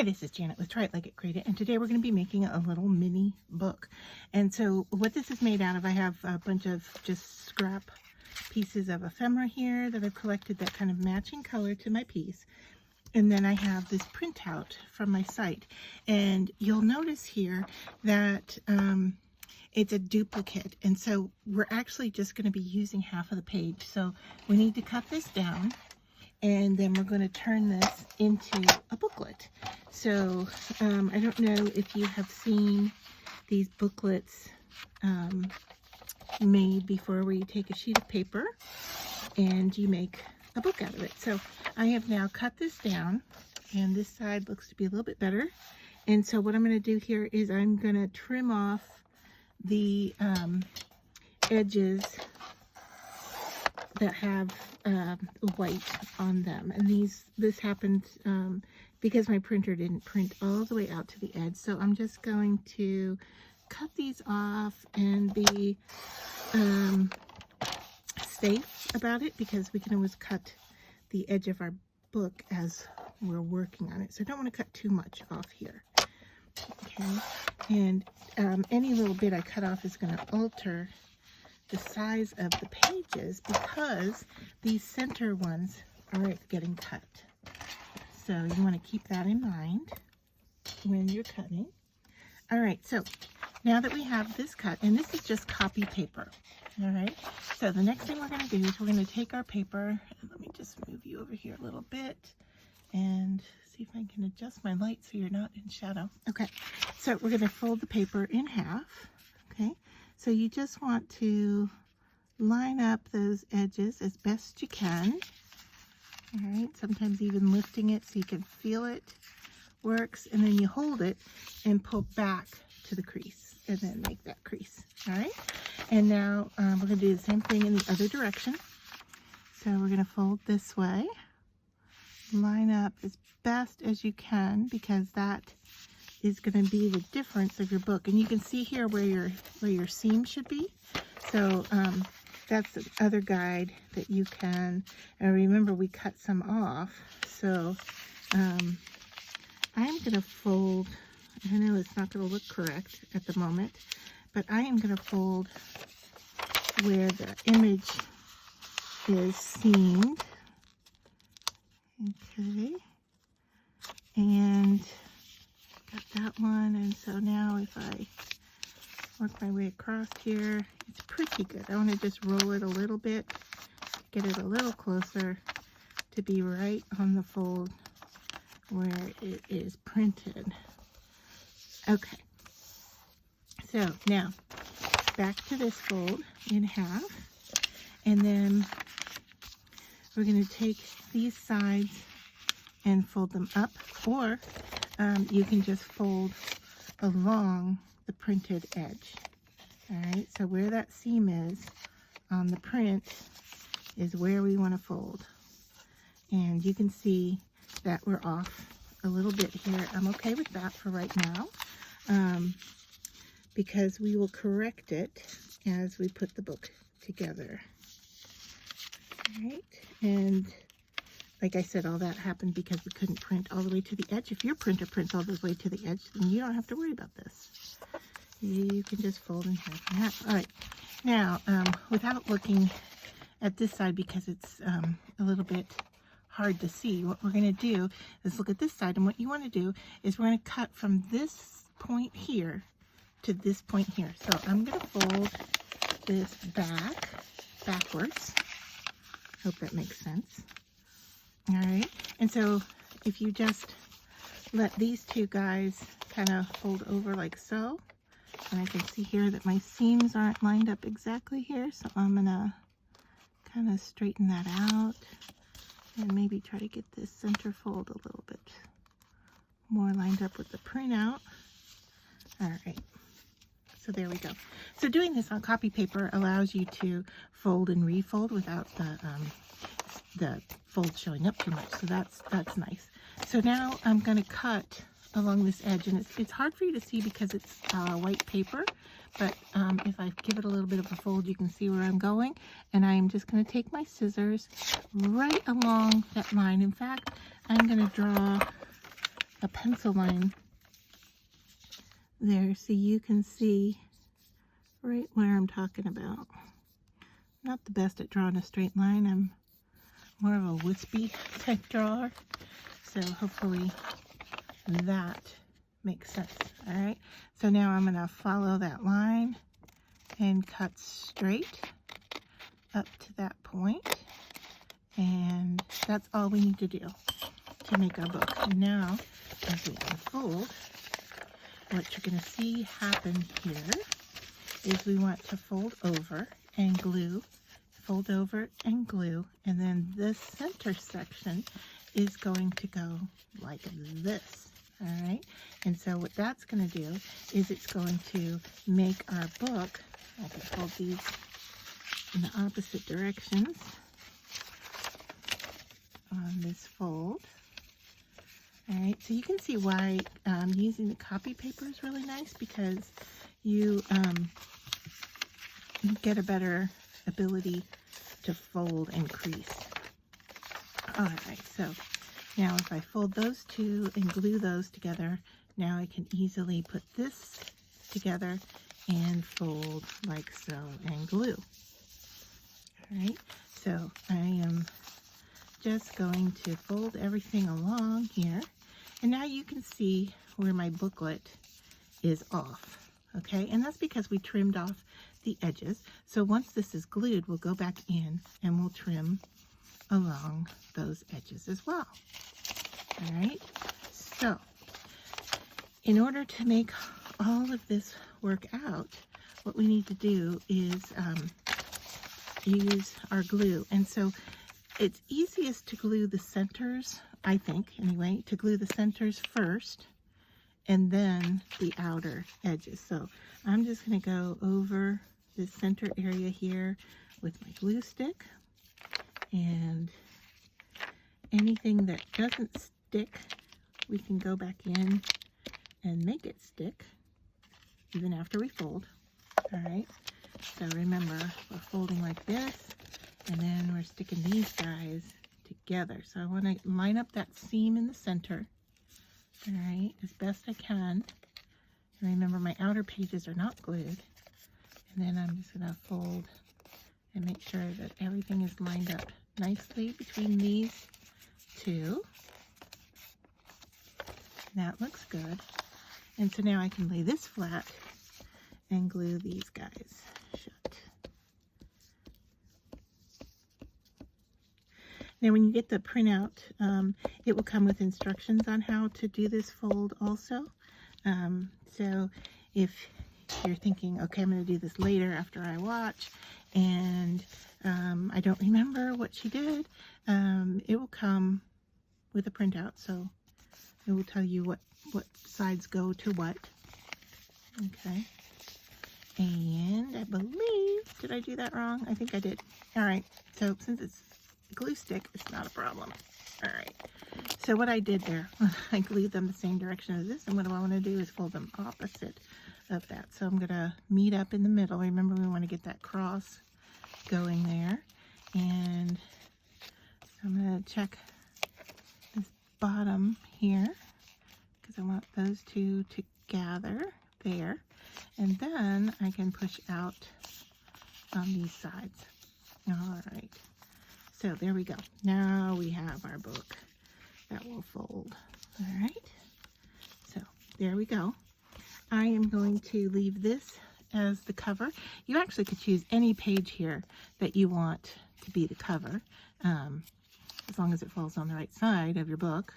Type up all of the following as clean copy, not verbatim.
Hi, this is Janet with Try It Like It, Create It, and today we're going to be making a little mini book. And so what this is made out of, I have a bunch of just scrap pieces of ephemera here that I've collected that kind of matching color to my piece. And then I have this printout from my site. And you'll notice here that it's a duplicate. And so we're actually just going to be using half of the page. So we need to cut this down. And then we're going to turn this into a booklet. So I don't know if you have seen these booklets made before, where you take a sheet of paper and you make a book out of it. So I have now cut this down, and this side looks to be a little bit better. And so what I'm going to do here is I'm going to trim off the edges that have white on them, and this happened because my printer didn't print all the way out to the edge. So I'm just going to cut these off and be safe about it, because we can always cut the edge of our book as we're working on it. So I don't want to cut too much off here. Okay, and any little bit I cut off is going to alter the size of the pages, because these center ones are getting cut. So you want to keep that in mind when you're cutting. All right, so now that we have this cut, and this is just copy paper. All right, so the next thing we're going to do is we're going to take our paper, and let me just move you over here a little bit and see if I can adjust my light so you're not in shadow. Okay, so we're going to fold the paper in half. Okay, so you just want to line up those edges as best you can. All right, sometimes even lifting it so you can feel it works, and then you hold it and pull back to the crease and then make that crease. All right, and now we're going to do the same thing in the other direction. So we're going to fold this way, line up as best as you can, because that is going to be the difference of your book. And you can see here where your seam should be. So that's the other guide that you can, and remember we cut some off. So I'm going to fold, I know it's not going to look correct at the moment, but I am going to fold where the image is seamed. Okay, and got that one. And so now if I work my way across here, it's pretty good. I want to just roll it a little bit, get it a little closer to be right on the fold where it is printed. Okay, so now back to this fold in half, and then we're going to take these sides and fold them up, or you can just fold along the printed edge. All right, so where that seam is on the print is where we want to fold. And you can see that we're off a little bit here. I'm okay with that for right now, because we will correct it as we put the book together. All right, and like I said, all that happened because we couldn't print all the way to the edge. If your printer prints all the way to the edge, then you don't have to worry about this. You can just fold in half and half. All right, now without looking at this side, because it's a little bit hard to see, what we're going to do is look at this side. And what you want to do is we're going to cut from this point here to this point here. So I'm going to fold this backwards. Hope that makes sense. All right, and so if you just let these two guys kind of fold over like so, and I can see here that my seams aren't lined up exactly here, so I'm gonna kind of straighten that out and maybe try to get this center fold a little bit more lined up with the printout. All right, so there we go. So doing this on copy paper allows you to fold and refold without the fold showing up too much, so that's nice. So now I'm going to cut along this edge, and it's hard for you to see because it's white paper, but if I give it a little bit of a fold, you can see where I'm going. And I'm just going to take my scissors right along that line. In fact, I'm going to draw a pencil line there so you can see right where I'm talking about. Not the best at drawing a straight line. I'm more of a wispy type drawer. So hopefully that makes sense. All right. So now I'm going to follow that line and cut straight up to that point. And that's all we need to do to make our book. And now, as we unfold, what you're going to see happen here is we want to fold over and glue, fold over and glue, and then this center section is going to go like this. All right, and so what that's going to do is it's going to make our book, I can fold these in the opposite directions on this fold. All right, so you can see why using the copy paper is really nice, because you get a better ability to fold and crease. All right, so now if I fold those two and glue those together, now I can easily put this together and fold like so and glue. All right, so I am just going to fold everything along here, and now you can see where my booklet is off. Okay, and that's because we trimmed off the edges. So once this is glued, we'll go back in and we'll trim along those edges as well. All right, so in order to make all of this work out, what we need to do is use our glue. And so it's easiest to glue the centers, I think anyway, to glue the centers first and then the outer edges. So I'm just going to go over this center area here with my glue stick, and anything that doesn't stick, we can go back in and make it stick even after we fold. All right, so remember, we're folding like this, and then we're sticking these guys together. So I want to line up that seam in the center, all right, as best I can. And remember, my outer pages are not glued. And then I'm just going to fold and make sure that everything is lined up nicely between these two. That looks good. And so now I can lay this flat and glue these guys shut. Now when you get the printout, it will come with instructions on how to do this fold also. So if you're thinking, okay, I'm going to do this later after I watch, and I don't remember what she did, it will come with a printout, so it will tell you what sides go to what. Okay, and I believe, did I do that wrong? I think I did. All right, so since it's glue stick, it's not a problem. All right, so what I did there, I glued them the same direction as this, and what I want to do is fold them opposite of that. So I'm going to meet up in the middle. Remember, we want to get that cross going there, and I'm going to check this bottom here because I want those two together there, and then I can push out on these sides. All right, so there we go. Now we have our book that will fold. All right, so there we go. I am going to leave this as the cover. You actually could choose any page here that you want to be the cover, as long as it falls on the right side of your book.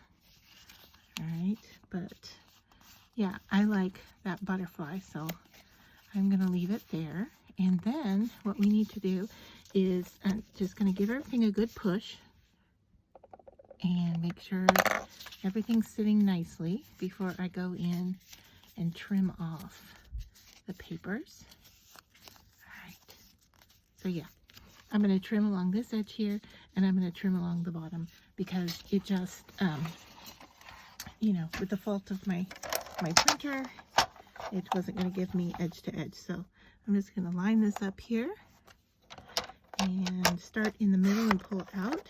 All right, but yeah, I like that butterfly, so I'm going to leave it there. And then what we need to do is I'm just going to give everything a good push and make sure everything's sitting nicely before I go in and trim off the papers. All right, so yeah, I'm going to trim along this edge here, and I'm going to trim along the bottom because it just, you know, with the fault of my printer, it wasn't going to give me edge to edge. So I'm just going to line this up here and start in the middle and pull out.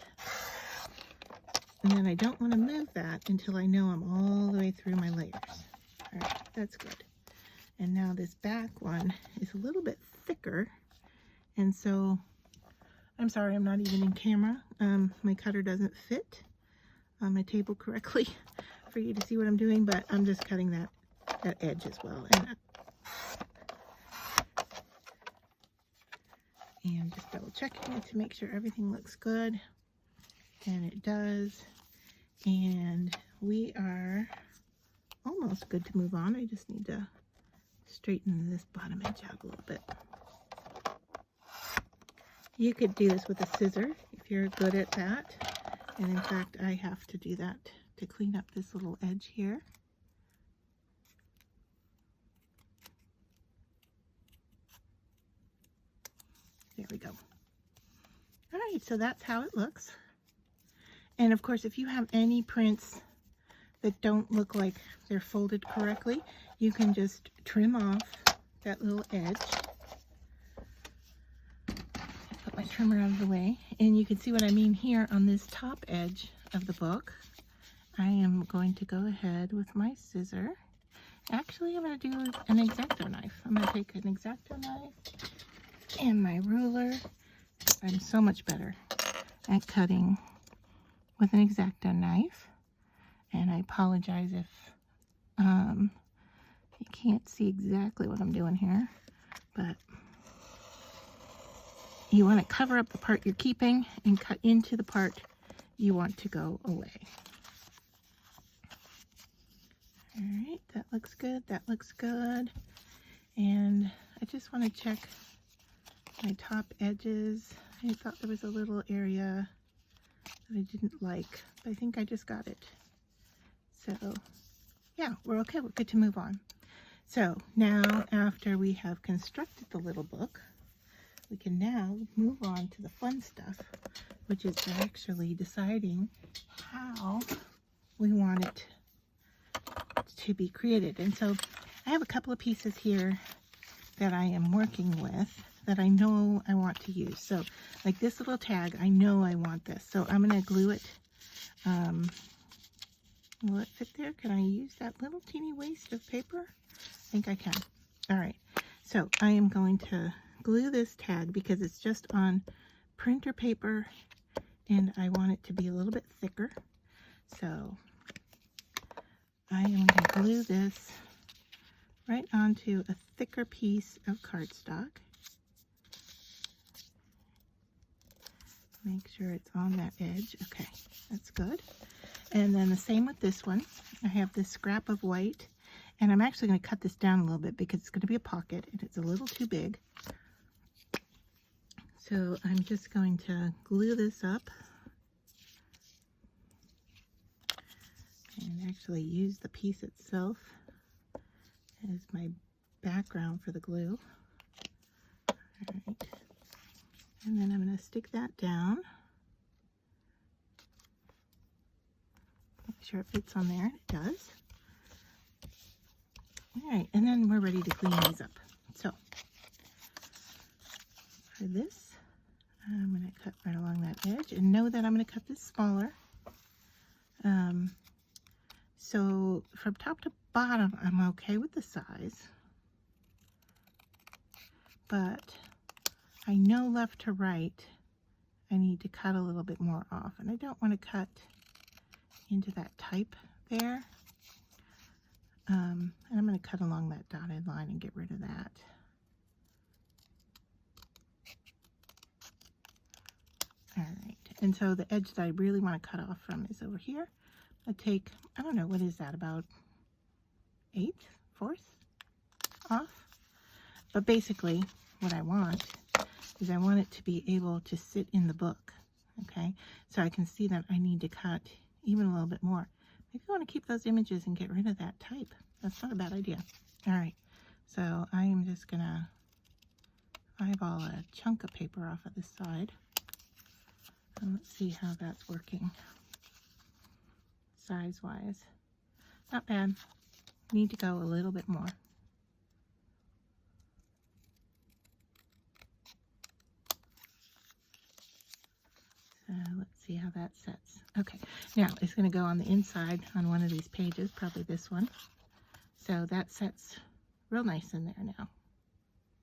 And then I don't want to move that until I know I'm all the way through my layers. All right, that's good. And now this back one is a little bit thicker. And so, I'm sorry, I'm not even in camera. My cutter doesn't fit on my table correctly for you to see what I'm doing, but I'm just cutting that edge as well. And just double checking it to make sure everything looks good. And it does. And we are almost good to move on. I just need to straighten this bottom edge out a little bit. You could do this with a scissor if you're good at that. And in fact, I have to do that to clean up this little edge here. There we go. All right, so that's how it looks. And of course, if you have any prints that don't look like they're folded correctly, you can just trim off that little edge. Put my trimmer out of the way, and you can see what I mean here on this top edge of the book. I am going to go ahead with my scissor. Actually, I'm going to do an X-Acto knife. I'm going to take an X-Acto knife and my ruler. I'm so much better at cutting with an X-Acto knife. And I apologize if you can't see exactly what I'm doing here, but you want to cover up the part you're keeping and cut into the part you want to go away. All right, that looks good, that looks good. And I just want to check my top edges. I thought there was a little area that I didn't like, but I think I just got it. So yeah, we're okay, we're good to move on. So now, after we have constructed the little book, we can now move on to the fun stuff, which is actually deciding how we want it to be created. And so I have a couple of pieces here that I am working with that I know I want to use. So like this little tag, I know I want this. So I'm going to glue it. Will it fit there? Can I use that little teeny waste of paper? I think I can. All right. So I am going to glue this tag because it's just on printer paper and I want it to be a little bit thicker. So I am going to glue this right onto a thicker piece of cardstock. Make sure it's on that edge. Okay, that's good. And then the same with this one. I have this scrap of white, and I'm actually going to cut this down a little bit because it's going to be a pocket and it's a little too big. So I'm just going to glue this up and actually use the piece itself as my background for the glue. All right. And then I'm going to stick that down. Make sure it fits on there. It does. All right, and then we're ready to clean these up. So for this, I'm going to cut right along that edge, and know that I'm going to cut this smaller. So from top to bottom, I'm okay with the size, but I know left to right, I need to cut a little bit more off, and I don't want to cut into that type there. And I'm going to cut along that dotted line and get rid of that. All right, and so the edge that I really want to cut off from is over here. I take, I don't know, what is that, about 1/8 off? But basically, what I want is I want it to be able to sit in the book, okay? So I can see that I need to cut even a little bit more. Maybe I want to keep those images and get rid of that type. That's not a bad idea. All right, so I am just gonna eyeball a chunk of paper off of this side. And let's see how that's working size-wise. Not bad. Need to go a little bit more. So let's see how that sets. Okay, now it's going to go on the inside on one of these pages, probably this one. So that sets real nice in there now.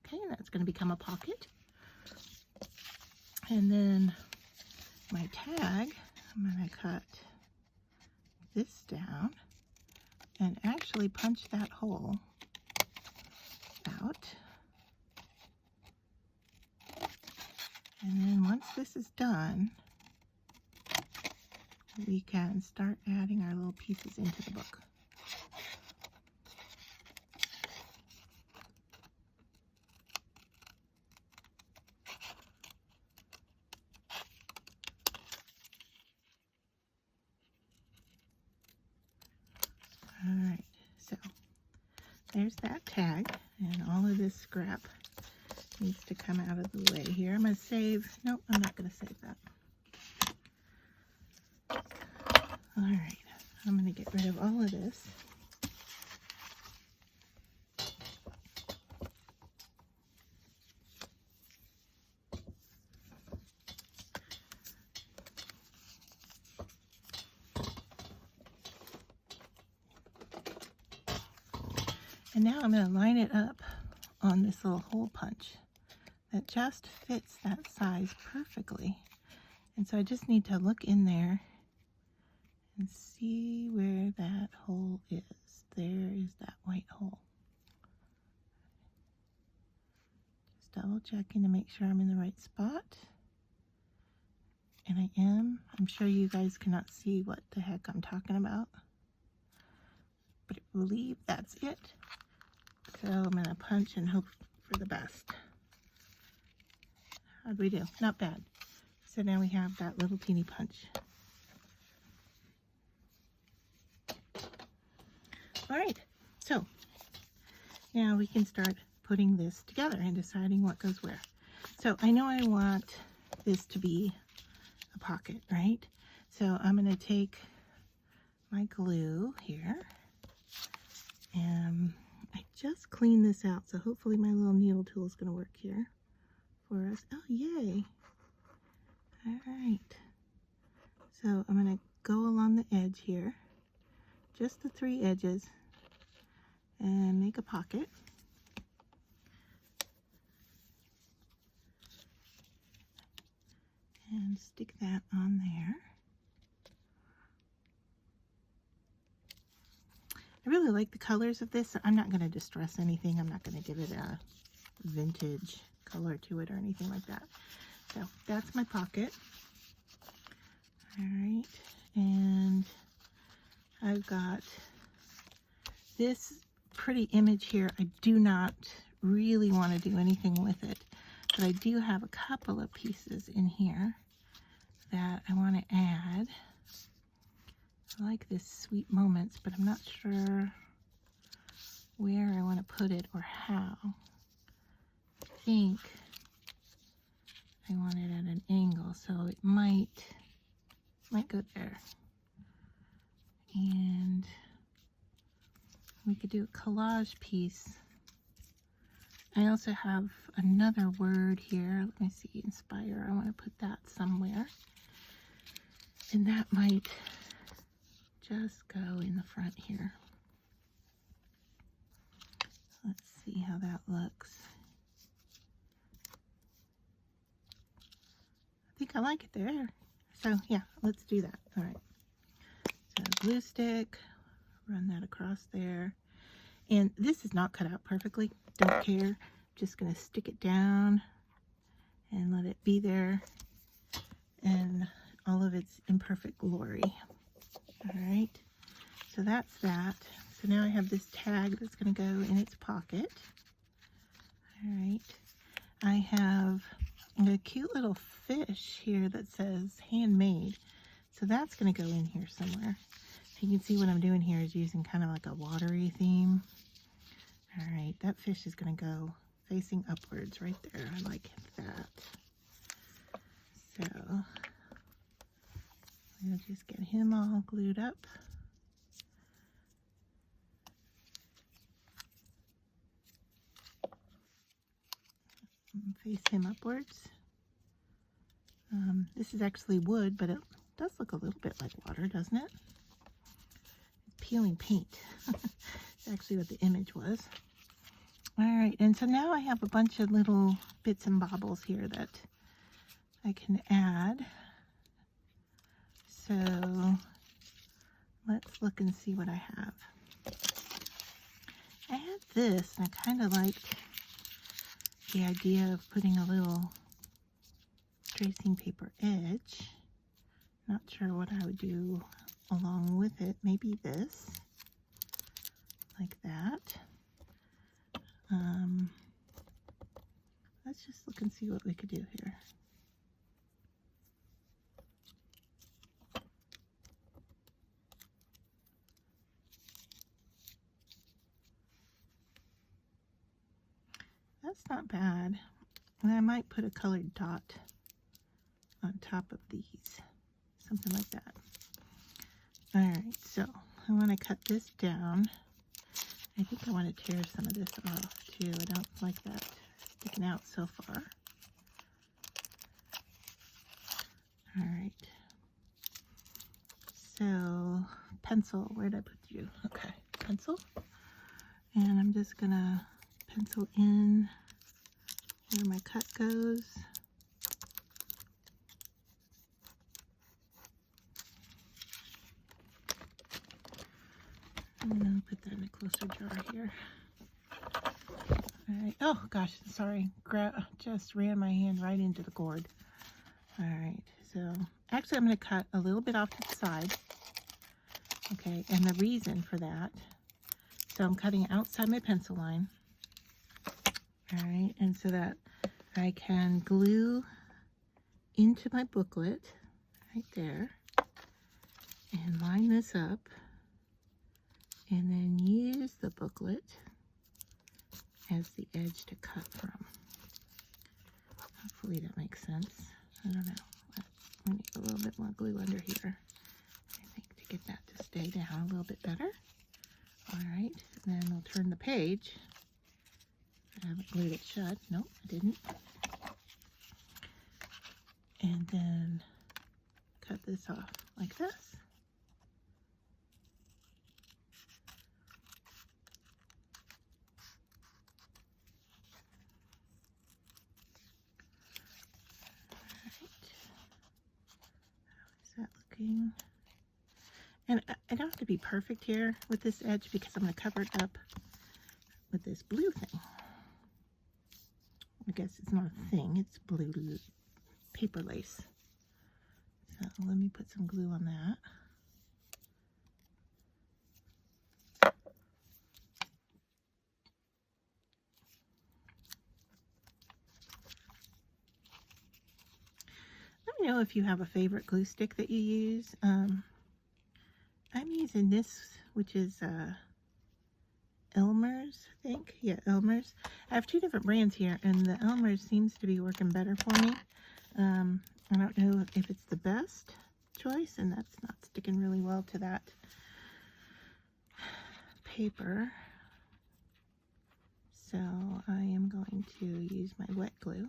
Okay, and that's going to become a pocket. And then my tag, I'm going to cut this down and actually punch that hole out. And then once this is done, we can start adding our little pieces into the book. All right, so there's that tag, and all of this scrap needs to come out of the way here. I'm going to save, nope, I'm not going to save that. All right, I'm going to get rid of all of this. And now I'm going to line it up on this little hole punch that just fits that size perfectly. And so I just need to look in there and see where that hole is. There is that white hole. Just double checking to make sure I'm in the right spot. And I am. I'm sure you guys cannot see what the heck I'm talking about, but I believe that's it. So I'm going to punch and hope for the best. How'd we do? Not bad. So now we have that little teeny punch. All right, so now we can start putting this together and deciding what goes where. So I know I want this to be a pocket, right? So I'm going to take my glue here, and I just cleaned this out, so hopefully my little needle tool is going to work here for us. Oh, yay. All right. So I'm going to go along the edge here, just the 3 edges, and make a pocket. And stick that on there. I really like the colors of this. I'm not going to distress anything. I'm not going to give it a vintage color to it or anything like that. So that's my pocket. All right, and I've got this pretty image here. I do not really want to do anything with it, but I do have a couple of pieces in here that I want to add. I like this Sweet Moments, but I'm not sure where I want to put it or how. I think I want it at an angle, so it might go there. And we could do a collage piece. I also have another word here. Let me see, inspire. I want to put that somewhere. And that might just go in the front here. Let's see how that looks. I think I like it there. So yeah, let's do that. All right. So glue stick, run that across there. And this is not cut out perfectly. Don't care. Just going to stick it down and let it be there in all of its imperfect glory. All right, so that's that. So now I have this tag that's going to go in its pocket. All right, I have a cute little fish here that says handmade. So that's going to go in here somewhere. You can see what I'm doing here is using kind of like a watery theme. All right, that fish is going to go facing upwards right there. I like that. So we'll just get him all glued up. And face him upwards. This is actually wood, but it does look a little bit like water, doesn't it? Peeling paint. That's actually what the image was. All right, and so now I have a bunch of little bits and bobbles here that I can add. So let's look and see what I have. I had this, and I kind of liked the idea of putting a little tracing paper edge. Not sure what I would do along with it. Maybe this, like that. Let's just look and see what we could do here. That's not bad. And I might put a colored dot on top of these, something like that. All right, so I want to cut this down. I think I want to tear some of this off too. I don't like that sticking out so far. All right. So pencil, where did I put you? Okay, pencil. And I'm just gonna pencil in where my cut goes. And then put that in a closer jar here. All right. Oh gosh, sorry. Just ran my hand right into the cord. All right. So actually, I'm going to cut a little bit off to the side. Okay. And the reason for that. So I'm cutting outside my pencil line. All right. And so that I can glue into my booklet right there and line this up. And then use the booklet as the edge to cut from. Hopefully that makes sense. I don't know. We need a little bit more glue under here, I think, to get that to stay down a little bit better. All right, then we'll turn the page. I haven't glued it shut. Nope, I didn't. And then cut this off like this. And I don't have to be perfect here with this edge because I'm going to cover it up with this blue thing. I guess it's not a thing, it's blue paper lace. So let me put some glue on that. Let me know if you have a favorite glue stick that you use. I'm using this, which is Elmer's, I think. Yeah, Elmer's. I have two different brands here, and the Elmer's seems to be working better for me. I don't know if it's the best choice, and that's not sticking really well to that paper. So I am going to use my wet glue.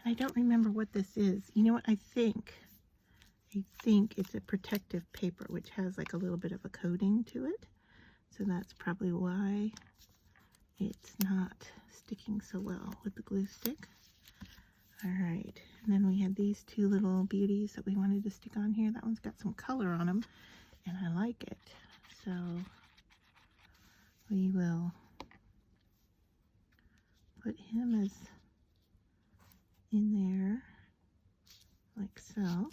I don't remember what this is. You know what? I think it's a protective paper, which has like a little bit of a coating to it. So that's probably why it's not sticking so well with the glue stick. All right. And then we had these two little beauties that we wanted to stick on here. That one's got some color on them, and I like it. So we will put him as in there like so.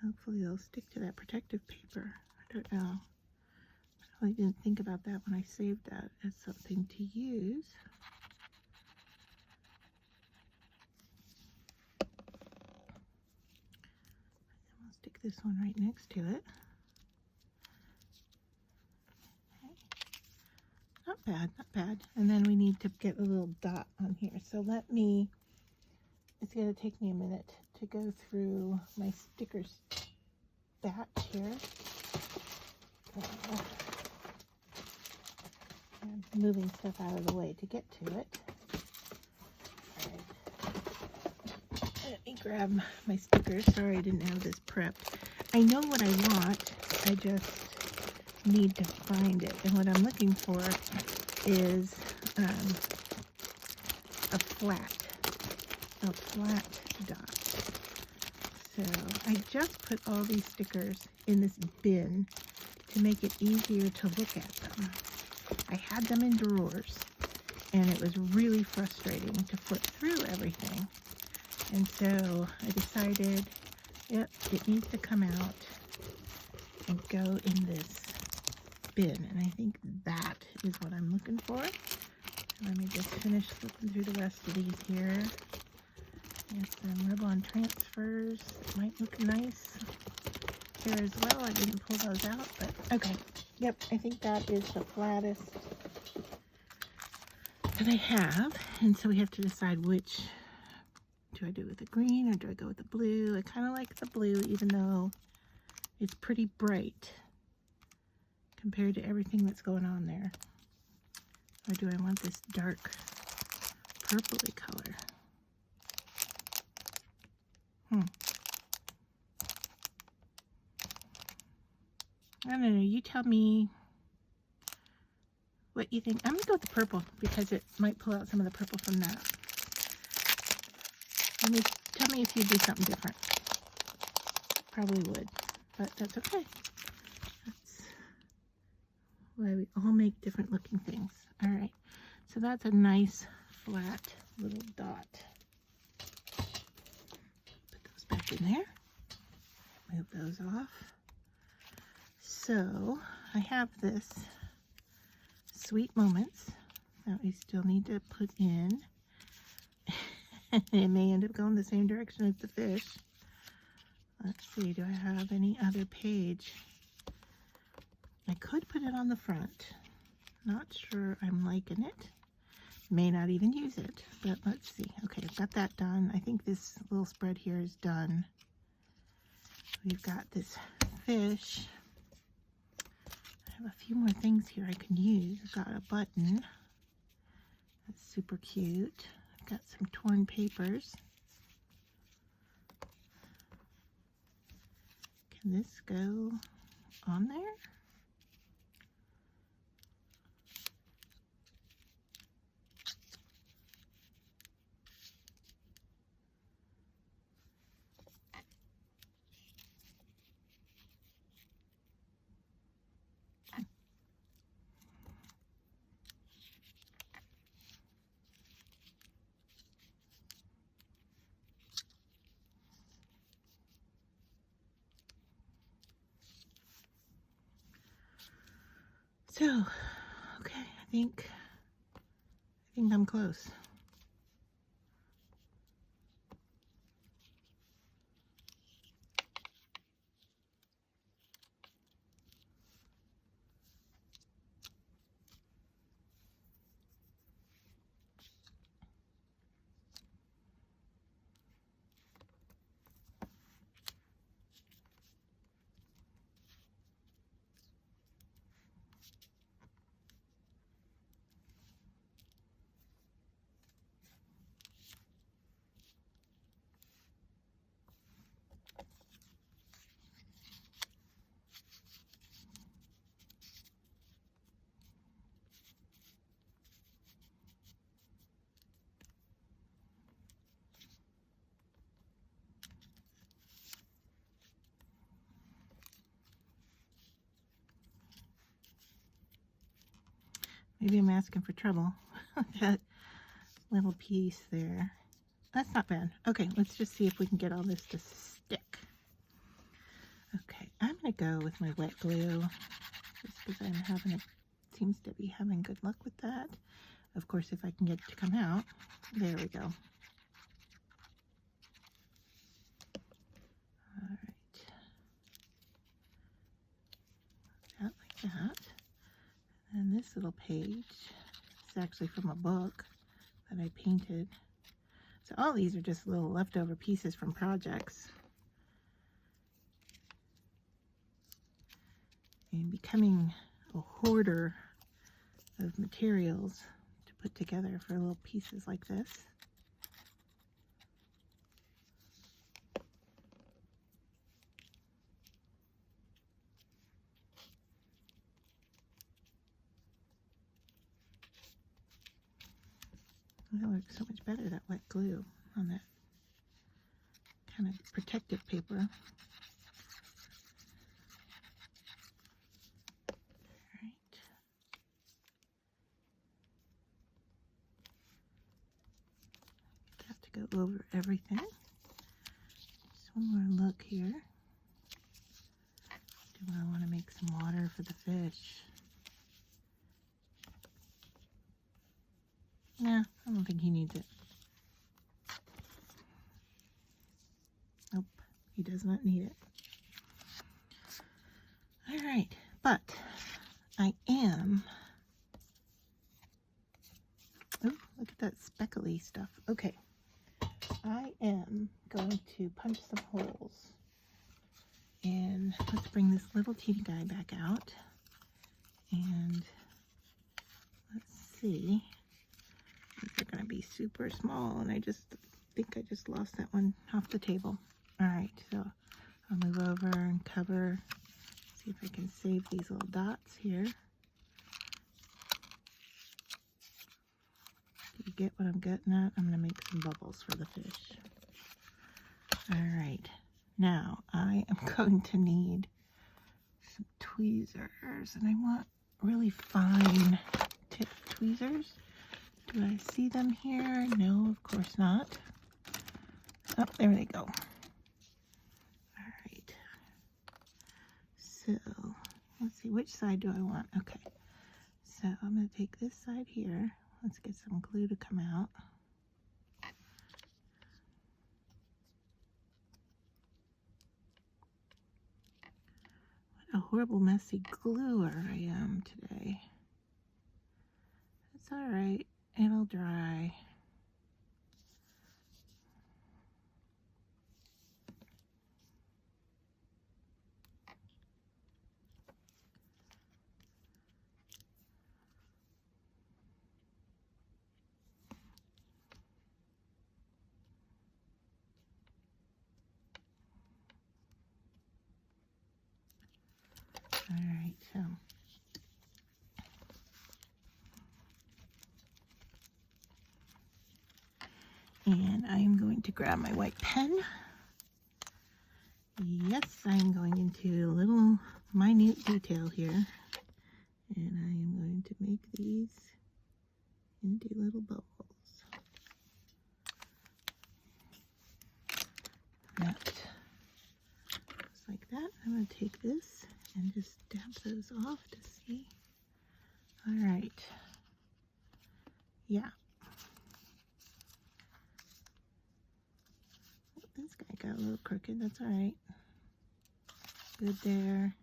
Hopefully they'll stick to that protective paper. I don't know. I really didn't think about that when I saved that as something to use. And we'll stick this one right next to it. Not bad, not bad. And then we need to get a little dot on here. So it's going to take me a minute to go through my stickers batch here. So, moving stuff out of the way to get to it. Let me grab my stickers. Sorry I didn't have this prepped. I know what I want. I just need to find it. And what I'm looking for is a flat dot. So I just put all these stickers in this bin to make it easier to look at them. I had them in drawers, and it was really frustrating to flip through everything. And so I decided, yep, it needs to come out and go in this bin. And I think that is what I'm looking for. Let me just finish flipping through the rest of these here. There's some rub-on transfers that might look nice here as well. I didn't pull those out, but okay. Yep, I think that is the flattest that I have. And so we have to decide which. Do I do with the green or do I go with the blue? I kind of like the blue, even though it's pretty bright compared to everything that's going on there. Or do I want this dark purpley color? I don't know. You tell me what you think. I'm going to go with the purple because it might pull out some of the purple from that. Tell me if you do something different. Probably would, but that's okay. That's why we all make different looking things. All right, so that's a nice flat little dot. Put those back in there. Move those off. So I have this Sweet Moments that we still need to put in. It may end up going the same direction as the fish. Let's see, do I have any other page? I could put it on the front. Not sure I'm liking it. May not even use it, but let's see. Okay, I've got that done. I think this little spread here is done. We've got this fish. I have a few more things here I can use. I've got a button. That's super cute. I've got some torn papers. Can this go on there? So, okay, I think I'm close. Maybe I'm asking for trouble. That little piece there. That's not bad. Okay, let's just see if we can get all this to stick. Okay, I'm going to go with my wet glue just because I'm having seems to be having good luck with that. Of course, if I can get it to come out. There we go. All right. That like that. And this little page is actually from a book that I painted. So all these are just little leftover pieces from projects. And becoming a hoarder of materials to put together for little pieces like this. That works so much better, that wet glue on that kind of protective paper. Alright. Got to go over everything. Just one more look here. Do I want to make some water for the fish? Nah, I don't think he needs it. Nope, he does not need it. Alright, but I am... Oh, look at that speckly stuff. Okay, I am going to punch some holes. And let's bring this little teeny guy back out. And let's see. They're going to be super small, and I think I just lost that one off the table. Alright, so I'll move over and cover, see if I can save these little dots here. Do you get what I'm getting at? I'm going to make some bubbles for the fish. Alright, now I am going to need some tweezers, and I want really fine tip tweezers. Do I see them here? No, of course not. Oh, there they go. Alright. So, let's see, which side do I want? Okay. So, I'm going to take this side here. Let's get some glue to come out. What a horrible, messy gluer I am today. It's alright. It'll dry. Alright, so and I am going to grab my white pen. Yes, I am going into a little minute detail here. And I am going to make these into little bubbles. That just like that. I'm going to take this and just dab those off to see. Alright. Yeah. This guy got a little crooked, that's alright. Good there,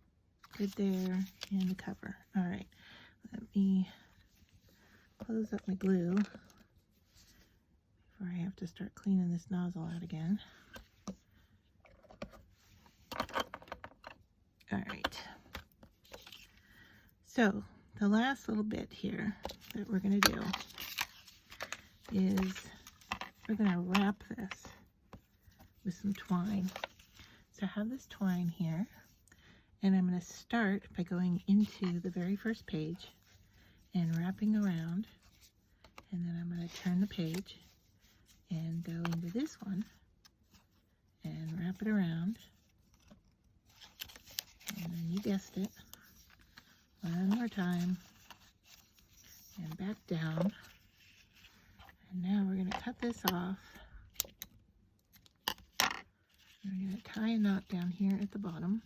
and the cover. Alright, let me close up my glue before I have to start cleaning this nozzle out again. Alright, so the last little bit here that we're going to do is we're going to wrap this with some twine. So I have this twine here, and I'm going to start by going into the very first page and wrapping around, and then I'm going to turn the page and go into this one and wrap it around, and then you guessed it, one more time and back down. And now we're going to cut this off. We're going to tie a knot down here at the bottom.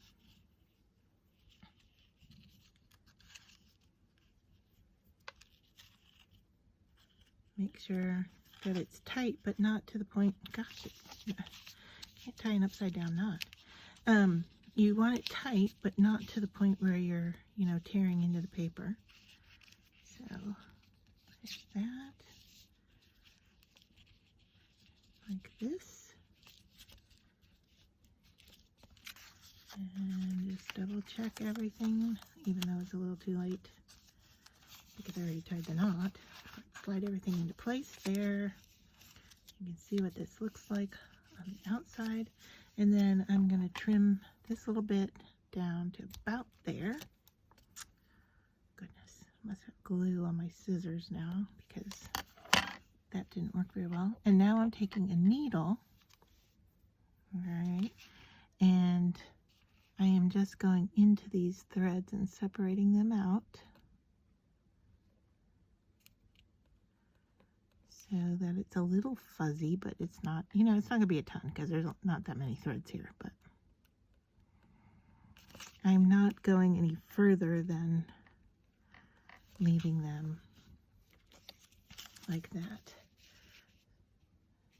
Make sure that it's tight, but not to the point, gosh, can't tie an upside down knot. You want it tight, but not to the point where you're, tearing into the paper. So, there's that. Like this. And just double check everything, even though it's a little too late because I already tied the knot. Slide everything into place there. You can see what this looks like on the outside. And then I'm going to trim this little bit down to about there. Goodness, I must have glue on my scissors now because that didn't work very well. And now I'm taking a needle, all right, and I am just going into these threads and separating them out so that it's a little fuzzy, but it's not, you know, it's not going to be a ton because there's not that many threads here, but I'm not going any further than leaving them like that.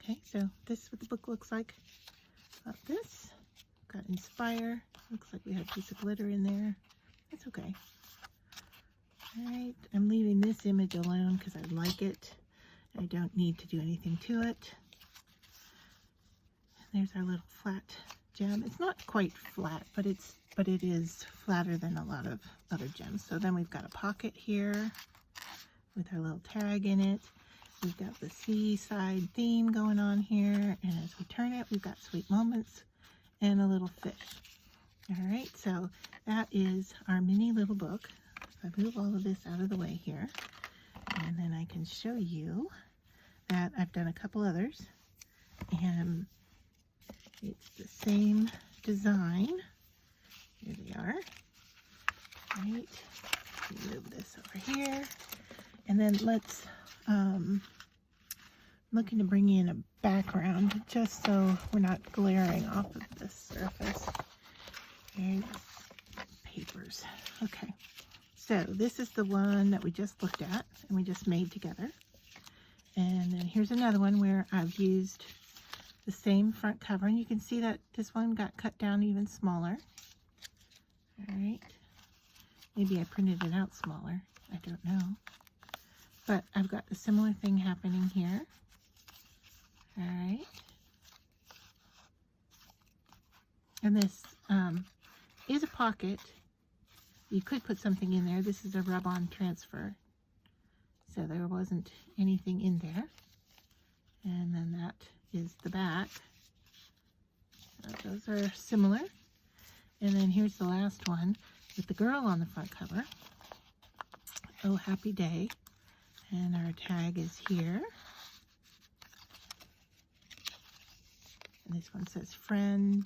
Okay, so this is what the book looks like. Got this. Got Inspire. Looks like we have a piece of glitter in there. That's okay. Alright, I'm leaving this image alone because I like it. I don't need to do anything to it. There's our little flat gem. It's not quite flat, but it is flatter than a lot of other gems. So then we've got a pocket here with our little tag in it. We've got the seaside theme going on here, and as we turn it, we've got Sweet Moments and a little fish. All right, so that is our mini little book. I move all of this out of the way here, and then I can show you that I've done a couple others, and it's the same design. Here they are. All right, move this over here, and then let's looking to bring in a background just so we're not glaring off of the surface. Okay, papers. Okay, so this is the one that we just looked at and we just made together. And then here's another one where I've used the same front cover, and you can see that this one got cut down even smaller. All right, maybe I printed it out smaller, I don't know. But I've got a similar thing happening here. All right. And this is a pocket. You could put something in there. This is a rub-on transfer. So there wasn't anything in there. And then that is the back. So those are similar. And then here's the last one with the girl on the front cover. Oh, happy day. And our tag is here. And this one says friend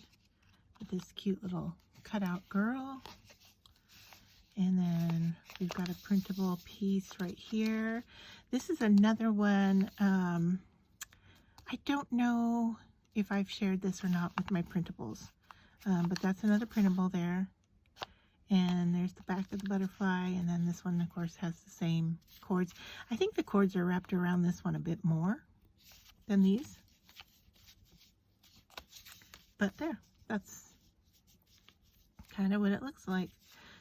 with this cute little cutout girl. And then we've got a printable piece right here. This is another one. I don't know if I've shared this or not with my printables, but that's another printable there. And there's the back of the butterfly, and then this one, of course, has the same cords. I think the cords are wrapped around this one a bit more than these. But there, that's kind of what it looks like.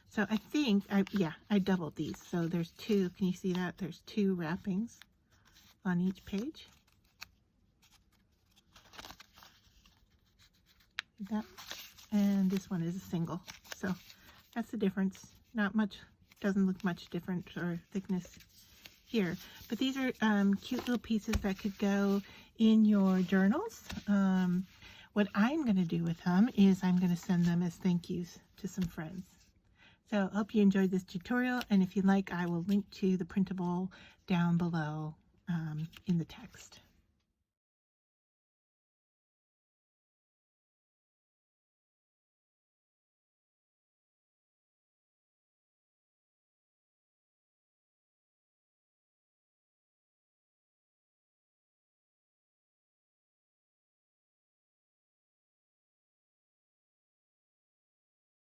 So I think, I doubled these. So there's two, can you see that? There's two wrappings on each page. That, and this one is a single. So that's the difference. Not much, doesn't look much different or thickness here. But these are cute little pieces that could go in your journals. What I'm going to do with them is I'm going to send them as thank yous to some friends. So I hope you enjoyed this tutorial, and if you like, I will link to the printable down below in the text.